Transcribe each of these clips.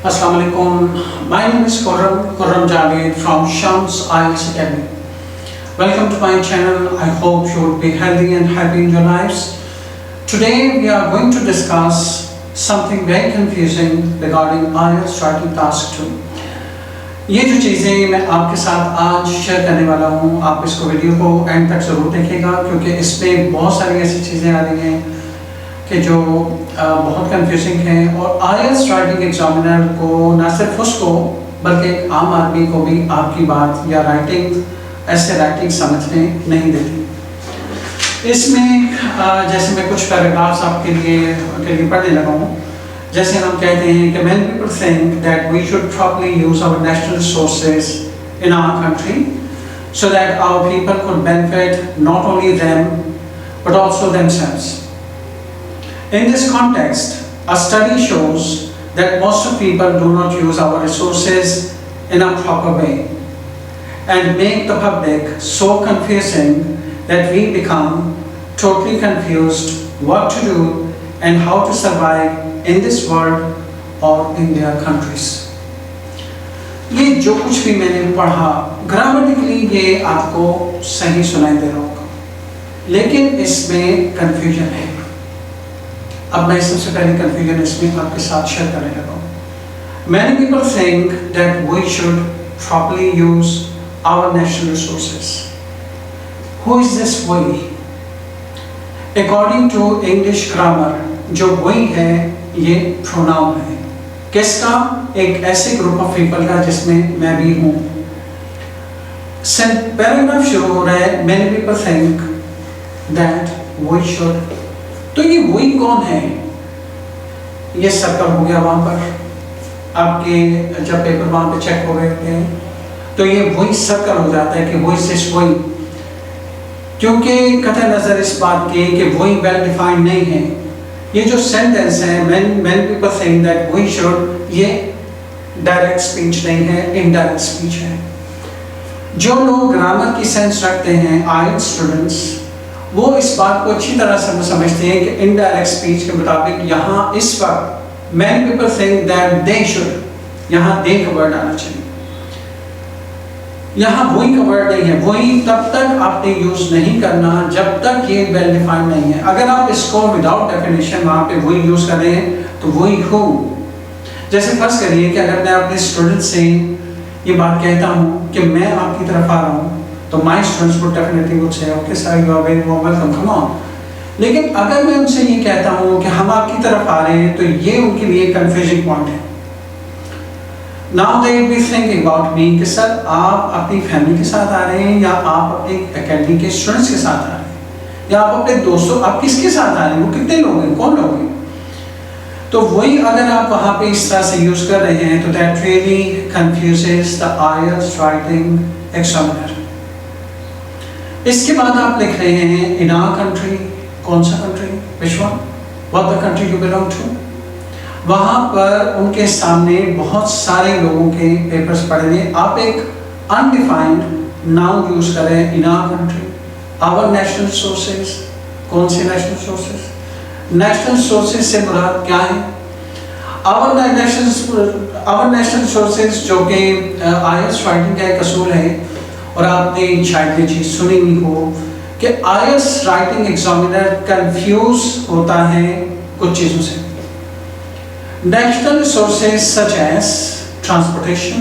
Assalamu alaikum. My name is Khurram Javed from Shams IELTS Academy. Welcome to my channel. I hope you would be healthy and happy in your lives. Today we are going to discuss something very confusing regarding IELTS Writing Task 2. یہ جو چیزیں میں آپ کے ساتھ آج share کرنے والا ہوں، آپ اس کو ویڈیو کو اینڈ تک ضرور دیکھیں گا، کیونکہ اس میں بہت ساری ایسی چیزیں آ رہی ہیں کہ جو بہت کنفیوزنگ ہیں، اور آئیلٹس رائٹنگ ایگزامینر کو نہ صرف اس کو بلکہ ایک عام آدمی کو بھی آپ کی بات یا ایسے رائٹنگ سمجھنے نہیں دیتی۔ اس میں جیسے میں کچھ پیراگرافس آپ کے لیے پڑھنے لگا ہوں، جیسے ہم کہتے ہیں کہ many people think that we should properly use our national resources in our country so that our people could benefit not only them but also themselves. In this context, a study shows that most of people do not use our resources in a proper way and make the public so confusing that we become totally confused what to do and how to survive in this world or in their countries. یہ جو کچھ بھی میں نے پڑھا گرامٹیکلی یہ آپ کو صحیح سنائی دے رہا ہوگا، لیکن اس میں کنفیوژن ہے۔ اب میں سب سے پہلے کنفیوژن اس میں آپ کے ساتھ شیئر کرنے لگا ہوں۔ Many people think that we should properly use our national resources. Who is this we? According to English grammar, جو we ہے یہ پروناؤن ہے، کس کا؟ ایک ایسے گروپ آف پیپل کا جس میں میں بھی ہوں۔ پیراگراف شروع ہو رہا ہے many people think that we should، تو یہ وہی کون ہے؟ یہ سرکل ہو گیا وہاں پر، آپ کے جب پیپر وہاں پہ چیک ہو رہے تھے تو یہ وہی سرکل ہو جاتا ہے کہ وہی سے وہی، کیونکہ قطع نظر اس بات کی کہ وہی ویل ڈیفائنڈ نہیں ہے۔ یہ جو سینٹنس ہے many people think that we should، یہ ڈائریکٹ سپیچ نہیں ہے، انڈائریکٹ سپیچ ہے۔ جو لوگ گرامر کی سینس رکھتے ہیں آئیلٹس اسٹوڈنٹس، وہ اس بات کو اچھی طرح سے سمجھتے ہیں کہ انڈائریکٹ سپیچ کے مطابق یہاں اس وقت many people think that they should، یہاں they کا ورڈ آنا چاہیے، یہاں وہی کا ورڈ نہیں ہے۔ وہی تب تک آپ نے یوز نہیں کرنا جب تک یہ ویل ڈیفائنڈ نہیں ہے۔ اگر آپ اس کو وداؤٹ ڈیفینیشن وہاں پہ وہی یوز کر رہے ہیں تو وہی ہو، جیسے فرض کریے کہ اگر میں اپنے اسٹوڈنٹ سے یہ بات کہتا ہوں کہ میں آپ کی طرف آ رہا ہوں تو my students would definitely would say okay sir you are very welcome come on، لیکن اگر میں ان سے یہ کہتا ہوں کہ ہم آپ کی طرف آ رہے ہیں تو یہ ان کے لیے کنفیوزنگ پوائنٹ ہے۔ Now they will be thinking about me کہ سر آپ اپنی فیملی کے ساتھ آ رہے ہیں یا آپ اپنے اکیڈمی کے اسٹوڈنٹس کے ساتھ آ رہے ہیں یا آپ اپنے دوستوں، آپ کس کے ساتھ آ رہے ہیں، وہ کتنے لوگ ہیں، کون لوگ ہیں؟ تو وہی اگر آپ وہاں پہ اس طرح سے یوز کر رہے ہیں تو that really confuses the IELTS writing examiner۔ اس کے بعد آپ لکھ رہے ہیں in our country، کون سا country, which one، what the country you belong to۔ وہاں پر ان کے سامنے بہت سارے لوگوں کے پیپرز پڑھے ہیں، آپ ایک undefined noun یوز کریں in our country، our national resources، کون سے نیشنل سورسز؟ نیشنل سورسز سے مراد کیا ہے؟ our national resources جو کہ آئیلٹس رائٹنگ کا ایک اصول ہے، اور آپ نے شاید یہ چیز سنی ہوئی ہو کہ آئیلٹس رائٹنگ ایگزامینر کنفیوز ہوتا ہے کچھ چیزوں سے۔ National resources such as transportation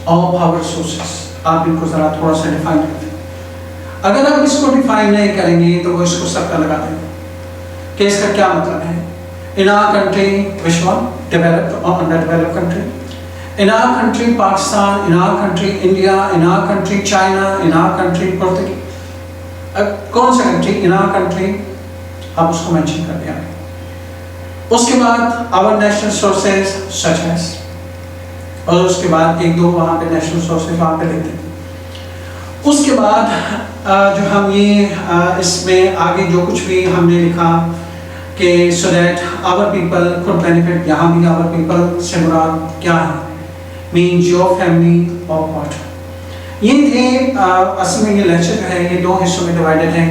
or power resources، آپ ان کو ذرا تھوڑا سا ڈیفائن کرتے ہیں۔ اگر آپ اس کو ڈیفائن نہیں کریں گے تو وہ اس کو سب کا لگا دیں گے کہ اس کا کیا مطلب ہے۔ In our country which one، developed or underdeveloped country، in our country Pakistan، in our country India، in our country China، in our country Portugal، کون سا کنٹری، in our country آپ اس کو مینشن کر دیا۔ اس کے بعد our national sources such as، اور اس کے بعد ایک دو وہاں پہ national sources وہاں پہ لکھتے ہیں۔ اس کے بعد جو ہم یہ اس میں آگے جو کچھ بھی ہم نے لکھا کہ so that our people could benefit، یہاں بھی our people سے مراد کیا ہے، means your family or what۔ یہ تھے اصل میں یہ لیکچر جو ہے یہ دو حصوں میں ڈیوائیڈڈ ہے۔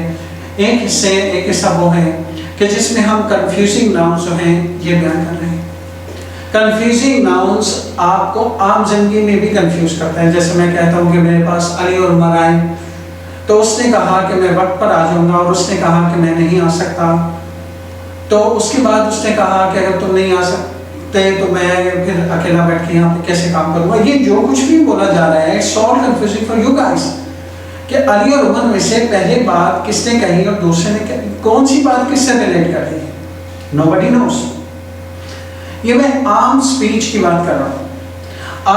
ایک حصہ وہ ہے کہ جس میں ہم کنفیوزنگ ناؤنز جو ہیں یہ بیان کر رہے ہیں۔ کنفیوزنگ ناؤنس آپ کو عام زندگی میں بھی کنفیوز کرتے ہیں. جیسے میں کہتا ہوں کہ میرے پاس علی اور عمر آئے تو اس نے کہا کہ میں وقت پر آ جاؤں گا اور اس نے کہا کہ میں نہیں آ سکتا. تو اس کے بعد اس نے کہا کہ اگر تم نہیں آ سکتے تو میں پھر اکیلا بیٹھ کے یہاں پہ کیسے کام کروں گا. یہ جو کچھ بھی بولا جا رہا ہے it's all confusing for you guys کہ علی اور عمر میں سے پہلے بات کس نے کہی اور دوسرے نے کہی, کون سی بات کس سے ریلیٹ کر رہی ہے. nobody knows. یہ میں عام سپیچ کی بات کر رہا ہوں.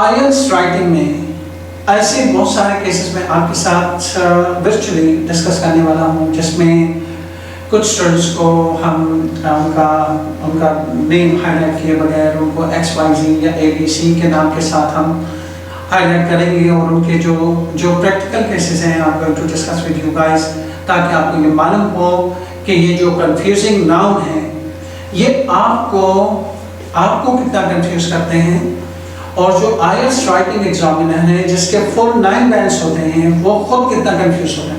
آئلٹس رائٹنگ میں ایسے بہت سارے کیسز میں آپ کے ساتھ ورچولی ڈسکس کرنے والا ہوں جس میں کچھ اسٹوڈنٹس کو ہم ان کا نیم ہائی لائٹ کیے بغیر ان کو ایکس وائی زی یا اے بی سی کے نام کے ساتھ ہم ہائی لائٹ کریں گے اور ان کے جو پریکٹیکل کیسز ہیں آپ going to discuss with you guys تاکہ آپ کو یہ معلوم ہو کہ یہ جو کنفیوزنگ ناؤن ہے یہ آپ کو کتنا کنفیوز کرتے ہیں. اور جو آئلٹس رائٹنگ ایگزامینر ہیں جس کے فل 9 بینڈس ہوتے ہیں وہ خود کتنا کنفیوز ہوتے ہیں.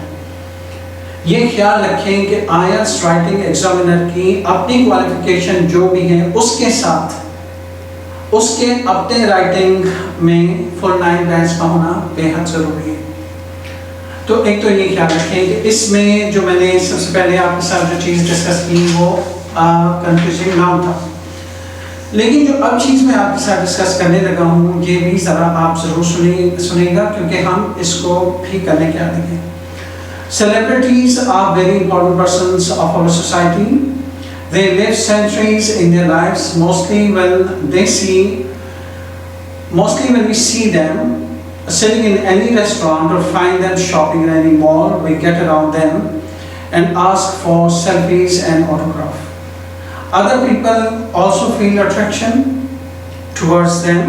یہ خیال رکھیں کہ آئلٹس رائٹنگ ایگزامینر کی اپنی کوالیفیکیشن جو بھی ہے اس کے ساتھ اس کے اپنے رائٹنگ میں فل 9 بینڈس کا ہونا بے حد ضروری ہے. تو ایک تو یہ خیال رکھیں کہ اس میں جو میں نے سب سے پہلے آپ کے ساتھ جو چیز ڈسکس کی وہ کنفیوزنگ ناؤن تھا. لیکن جو اب چیز میں آپ کے ساتھ ڈسکس کرنے لگا ہوں یہ بھی ذرا آپ ضرور سنیں گا کیونکہ ہم اس کو بھی کرنے کے عادی ہیں. Celebrities are very important persons of our society. They live centuries in their lives. Mostly when we see them sitting in any restaurant or find them shopping in any mall, we get around them and ask for selfies and autograph. Other people also feel attraction towards them,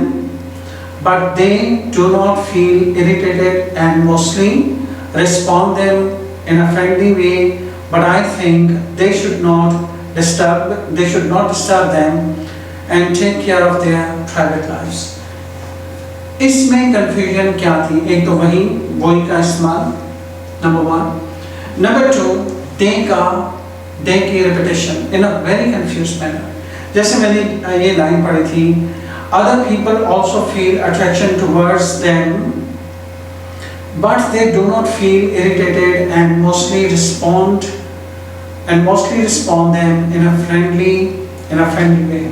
but they do not feel irritated and mostly respond them in a friendly way. But I think they should not disturb them and take care of their private lives. اس میں confusion کیا تھی؟ ایک تو وہی کا استعمال number 1. Number 2 دے کی repetition in a very confused manner. جیسے میں نے یہ لائن پڑھی تھی other people also feel attraction towards them but they do not feel irritated and mostly respond them in a friendly way.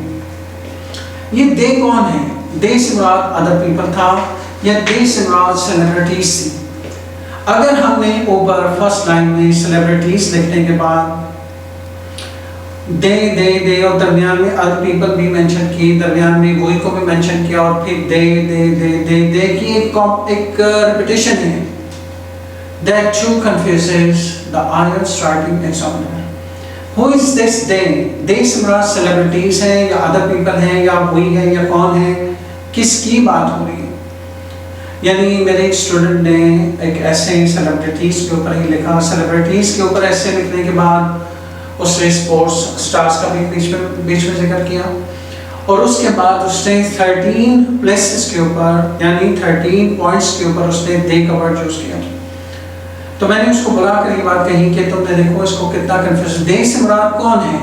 یہ دے کون ہے؟ دے سے مراد ادر پیپل تھا یا دے سے مراد سیلیبریٹیز تھی؟ اگر ہم نے اوپر فرسٹ لائن میں سیلیبریٹیز لکھنے کے بعد دے اور درمیان میں ادر پیپل بھی مینشن کی, درمیان میں وہی کو بھی مینشن کیا اور پھر دے کی ایک ریپیٹیشن ہے. That too confuses the IELTS writing examiner. Who is this they? They سے مراد سیلیبریٹیز ہیں یا ادر پیپل ہیں یا وہی ہے یا کون ہے؟ کس کی بات ہو رہی ہے؟ یعنی میرے ایک اسٹوڈنٹ نے ایک ایسے سیلیبریٹیز کے اوپر ہی لکھا. سیلیبریٹیز کے اوپر ایسے لکھنے کے بعد اس نے اسپورٹس اسٹارز کا بھی بیچ میں ذکر کیا اور اس کے بعد اس نے 13 پلیسز کے اوپر یعنی 13 پوائنٹس کے اوپر اس نے دے کا ورڈ یوز کیا. تو میں نے اس کو بلا کر یہ بات کہی کہ تم نے دیکھو اس کو کتنا کنفیوژن. دے سے مراد کون ہے؟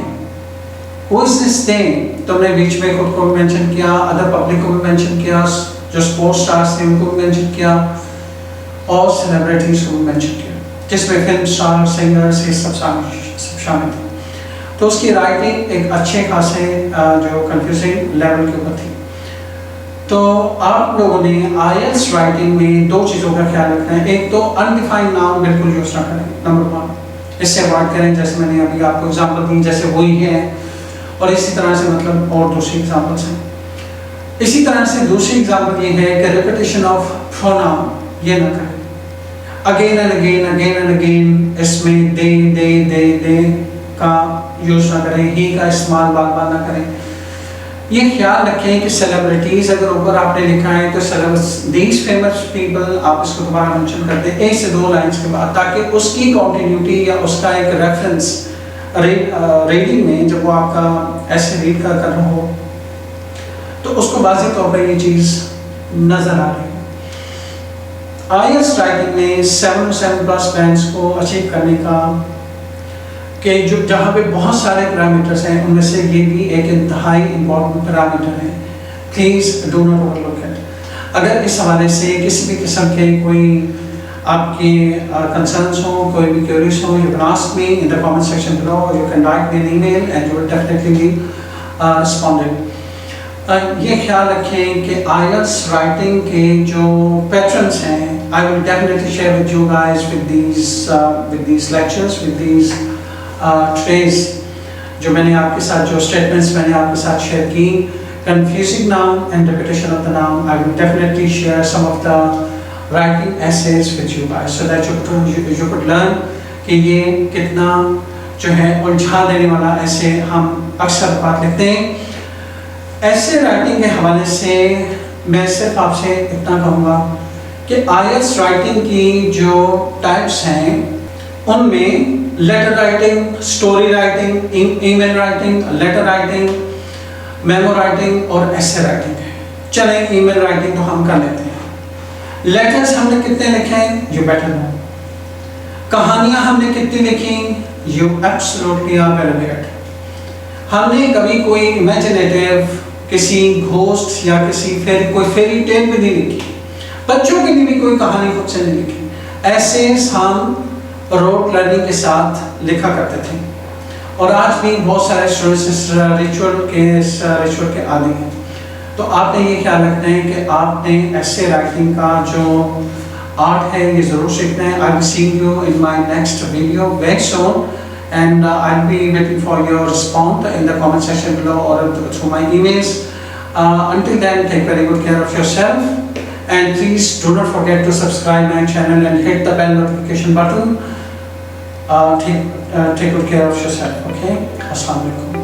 Who is this they؟ تم نے بیچ میں خود کو بھی مینشن کیا, ادر پبلک کو بھی مینشن کیا, جو سپورٹ سٹارز تھے ان کو بھی مینشن کیا اور سیلیبریٹیز کو بھی مینشن کیا جس میں فلم سٹار, سنگرز یہ سب شامل تھے. تو اس کی رائٹنگ ایک اچھے خاصے جو کنفیوزنگ لیول کے اوپر تھی. تو آپ لوگوں نے آئلٹس رائٹنگ میں 2 چیزوں کا خیال رکھنا ہے. ایک تو انڈیفائنڈ ناؤن بالکل یوز نہ کریں, نمبر 1 اس سے اوائڈ کریں. جیسے میں نے ابھی آپ کو ایگزامپل دی جیسے وہی ہے اور اسی طرح سے مطلب اور دوسری ایگزامپلس ہیں. اسی طرح سے دوسری ایگزامپل یہ ہے کہ ریپیٹیشن آف پروناؤن یہ نہ کریں. اگین اینڈ اگین اس میں دے کا یوز نہ کریں, ہی کا استعمال بار بار نہ کریں. یہ خیال رکھیں کہ سیلیبریٹیز اگر اوپر آپ نے لکھا ہے تو دیز فیمس پیپل آپ اس کو دوبارہ مینشن کر دیں 1 سے 2 لائنس کے بعد تاکہ اس کی کنٹینیوٹی یا اس کا ایک ریفرنس ریڈنگ میں جب وہ آپ کا ایسے ریڈ کر رہا ہو تو اس کو واضح طور پر یہ چیز نظر آ رہی ہے. آئلٹس رائٹنگ میں 7+ بینڈس کو اچیو کرنے کا کہ جہاں پہ بہت سارے پیرامیٹرز ہیں ان میں سے یہ بھی ایک انتہائی امپورٹنٹ پیرامیٹر ہے please do not overlook it. اگر اس حوالے سے کسی بھی قسم کے کوئی آپ کی کنسرنس ہوں, کوئی بھی queries ہوں, you can ask me in the comment section below, or you can write me an email and you will definitely be responded. یہ خیال رکھیں کہ IELTS رائٹنگ کے جو پیٹرنس ہیں, I will definitely share with you guys with these lectures, with these trays جو میں نے آپ کے ساتھ, جو اسٹیٹمنٹس میں نے آپ کے ساتھ شیئر کی. Confusing noun and repetition of the noun, I will definitely share some of the writing essays with you guys so that you could learn کہ یہ کتنا جو ہے الجھا دینے والا ایسے ہم اکثر بات لکھتے ہیں. ایسے رائٹنگ کے حوالے سے میں صرف آپ سے اتنا کہوں گا کہ IELTS رائٹنگ کی جو ٹائپس ہیں ان میں letter writing, story writing, email writing, letter writing, memo writing اور ایسے رائٹنگ ہے. چلیں ای میل رائٹنگ تو ہم کر لیتے ہیں. لیٹرز ہم نے کتنے لکھے ہیں, یو بیٹر نو. کہانیاں ہم نے کتنی لکھی, you absolutely are very great. ہم نے کبھی کوئی امیجنیٹیو کسی گھوسٹ یا کوئی فیری ٹیل بھی نہیں لکھی. بچوں کے لیے بھی کوئی کہانی خود سے نہیں لکھی. ایسے ہم روٹ لرننگ کے ساتھ لکھا کرتے تھے, اور آج بھی بہت سارے اسٹوڈنٹس ریچول کے عادی ہیں. تو آپ نے یہ خیال رکھنا ہے کہ آپ نے ایسے رائٹنگ کا جو آرٹ ہے یہ ضرور سیکھنا ہے. I will see you in my next video very soon, and I'll be waiting for your response in the comment section below or through my emails. Until then, take very good care of yourself, and please do not forget to subscribe my channel and hit the bell notification button. Take good care of yourself, okay? Assalamu alaikum.